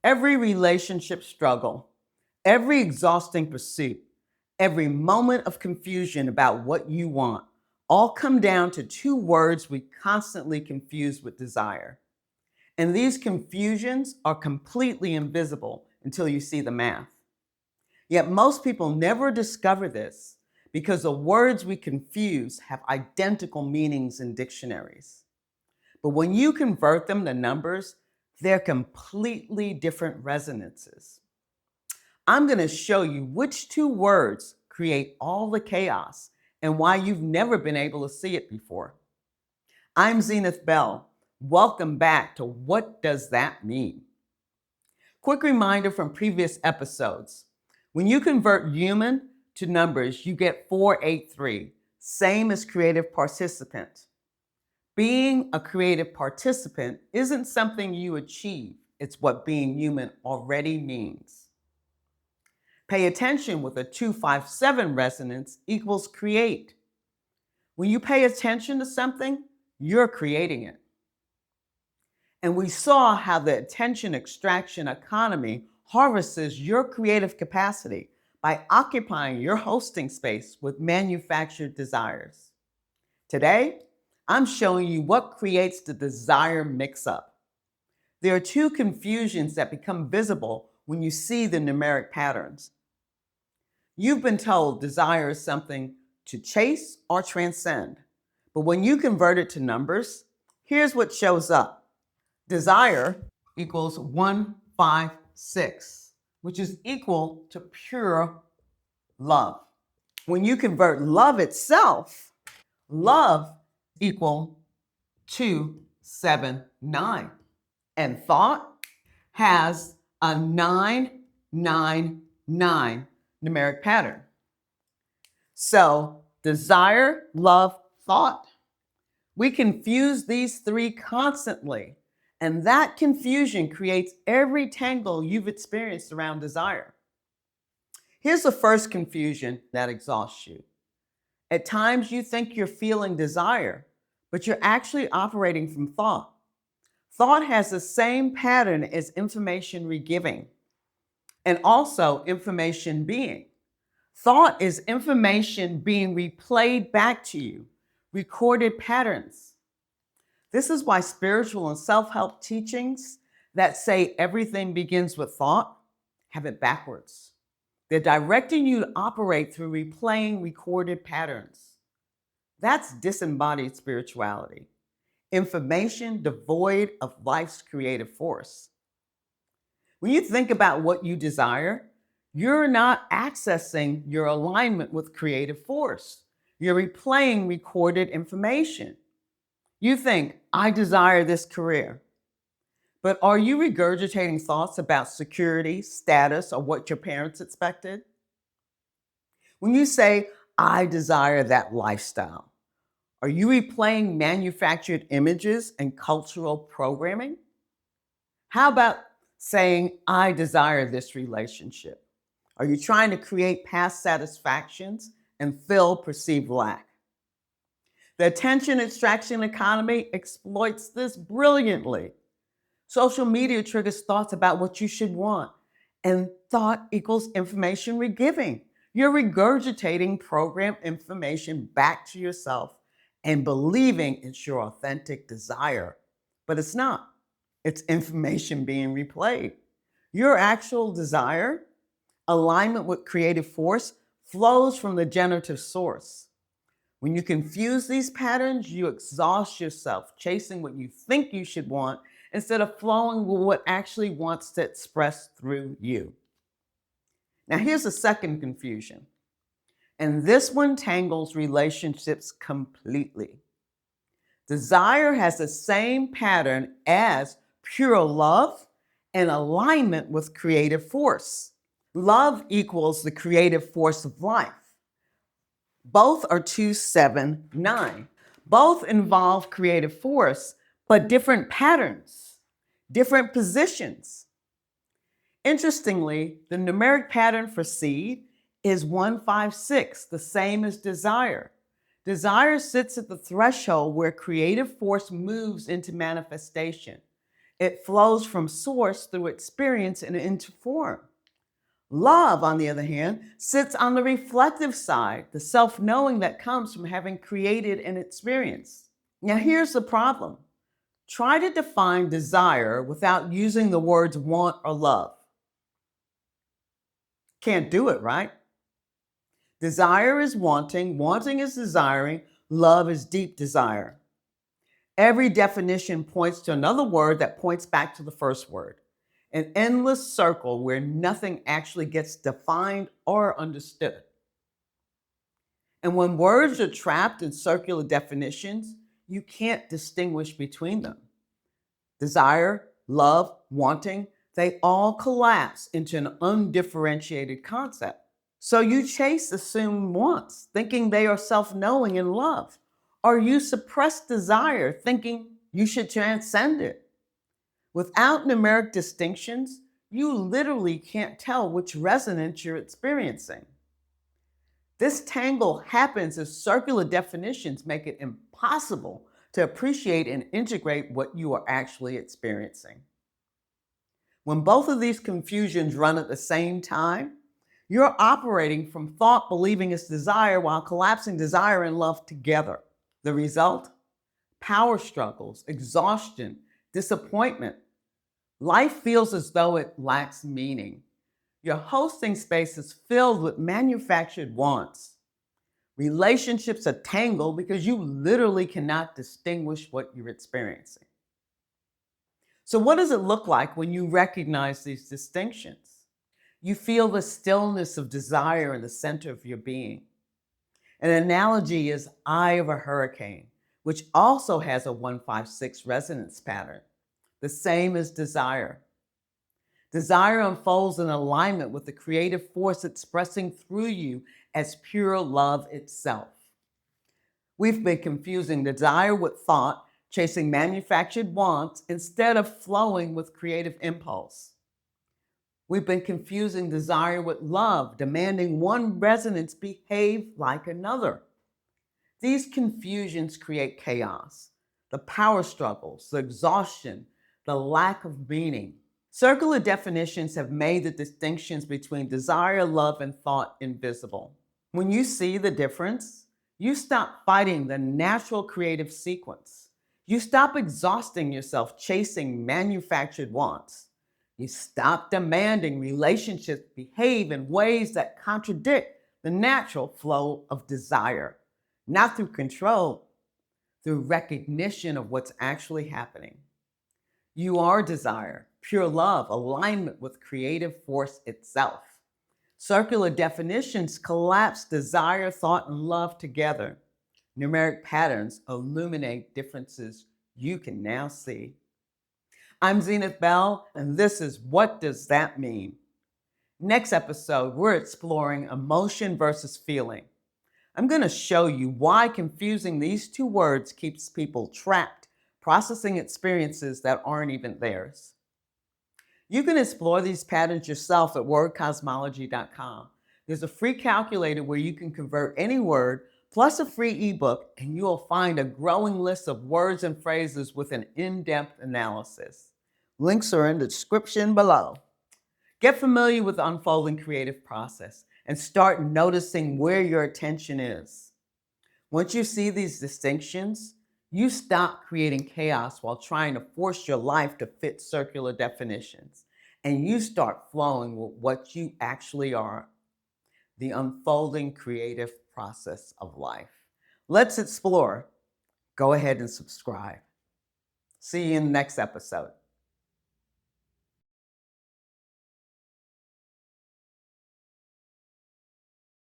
Every relationship struggle, every exhausting pursuit, every moment of confusion about what you want all come down to two words we constantly confuse with desire. And these confusions are completely invisible until you see the math. Yet most people never discover this because the words we confuse have identical meanings in dictionaries. But when you convert them to numbers, they're completely different resonances. I'm going to show you which two words create all the chaos and why you've never been able to see it before. I'm Zenith Bell. Welcome back to What Does That Mean? Quick reminder from previous episodes. When you convert human to numbers, you get 483, same as creative participant. Being a creative participant isn't something you achieve, it's what being human already means. Pay attention with a 257 resonance equals create. When you pay attention to something, you're creating it. And we saw how the attention extraction economy harvests your creative capacity by occupying your hosting space with manufactured desires. Today, I'm showing you what creates the desire mix-up. There are two confusions that become visible when you see the numeric patterns. You've been told desire is something to chase or transcend. But when you convert it to numbers, here's what shows up. Desire equals 156, which is equal to pure love. When you convert love itself, love equal 279. And thought has a 999 numeric pattern. So desire, love, thought. We confuse these three constantly, and that confusion creates every tangle you've experienced around desire. Here's the first confusion that exhausts you. At times you think you're feeling desire, but you're actually operating from thought. Thought has the same pattern as information regiving and also information being. Thought is information being replayed back to you, recorded patterns. This is why spiritual and self-help teachings that say everything begins with thought have it backwards. They're directing you to operate through replaying recorded patterns. That's disembodied spirituality, information devoid of life's creative force. When you think about what you desire, you're not accessing your alignment with creative force. You're replaying recorded information. You think, I desire this career. But are you regurgitating thoughts about security, status, or what your parents expected? When you say, I desire that lifestyle, are you replaying manufactured images and cultural programming? How about saying, I desire this relationship? Are you trying to create past satisfactions and fill perceived lack? The attention extraction economy exploits this brilliantly. Social media triggers thoughts about what you should want, and thought equals information regiving. You're regurgitating programmed information back to yourself and believing it's your authentic desire. But it's not. It's information being replayed. Your actual desire, alignment with creative force, flows from the generative source. When you confuse these patterns, you exhaust yourself chasing what you think you should want instead of flowing with what actually wants to express through you. Now, here's the second confusion. And this one tangles relationships completely. Desire has the same pattern as pure love and alignment with creative force. Love equals the creative force of life. Both are 279. Both involve creative force, but different patterns, different positions. Interestingly, the numeric pattern for seed is 156, the same as desire. Desire sits at the threshold where creative force moves into manifestation. It flows from source through experience and into form. Love, on the other hand, sits on the reflective side, the self knowing that comes from having created an experience. Now, here's the problem: try to define desire without using the words want or love. Can't do it, right? Desire is wanting, wanting is desiring, love is deep desire. Every definition points to another word that points back to the first word. An endless circle where nothing actually gets defined or understood. And when words are trapped in circular definitions, you can't distinguish between them. Desire, love, wanting, they all collapse into an undifferentiated concept. So you chase assumed wants, thinking they are self knowing and love, or you suppress desire, thinking you should transcend it. Without numeric distinctions, you literally can't tell which resonance you're experiencing. This tangle happens as circular definitions make it impossible to appreciate and integrate what you are actually experiencing. When both of these confusions run at the same time, you're operating from thought believing it's desire while collapsing desire and love together. The result? Power struggles, exhaustion, disappointment. Life feels as though it lacks meaning. Your hosting space is filled with manufactured wants. Relationships are tangled because you literally cannot distinguish what you're experiencing. So, what does it look like when you recognize these distinctions? You feel the stillness of desire in the center of your being. An analogy is eye of a hurricane, which also has a 156 resonance pattern, the same as desire. Desire unfolds in alignment with the creative force expressing through you as pure love itself. We've been confusing desire with thought, chasing manufactured wants instead of flowing with creative impulse. We've been confusing desire with love, demanding one resonance behave like another. These confusions create chaos, the power struggles, the exhaustion, the lack of meaning. Circular definitions have made the distinctions between desire, love, and thought invisible. When you see the difference, you stop fighting the natural creative sequence. You stop exhausting yourself chasing manufactured wants. You stop demanding relationships behave in ways that contradict the natural flow of desire, not through control, through recognition of what's actually happening. You are desire, pure love, alignment with creative force itself. Circular definitions collapse desire, thought, and love together. Numeric patterns illuminate differences you can now see. I'm Zenith Bell, and this is What Does That Mean? Next episode, we're exploring emotion versus feeling. I'm going to show you why confusing these two words keeps people trapped, processing experiences that aren't even theirs. You can explore these patterns yourself at wordcosmology.com. There's a free calculator where you can convert any word, plus a free ebook, and you will find a growing list of words and phrases with an in-depth analysis. Links are in the description below. Get familiar with the unfolding creative process and start noticing where your attention is. Once you see these distinctions, you stop creating chaos while trying to force your life to fit circular definitions, and you start flowing with what you actually are, the unfolding creative process of life. Let's explore. Go ahead and subscribe. See you in the next episode.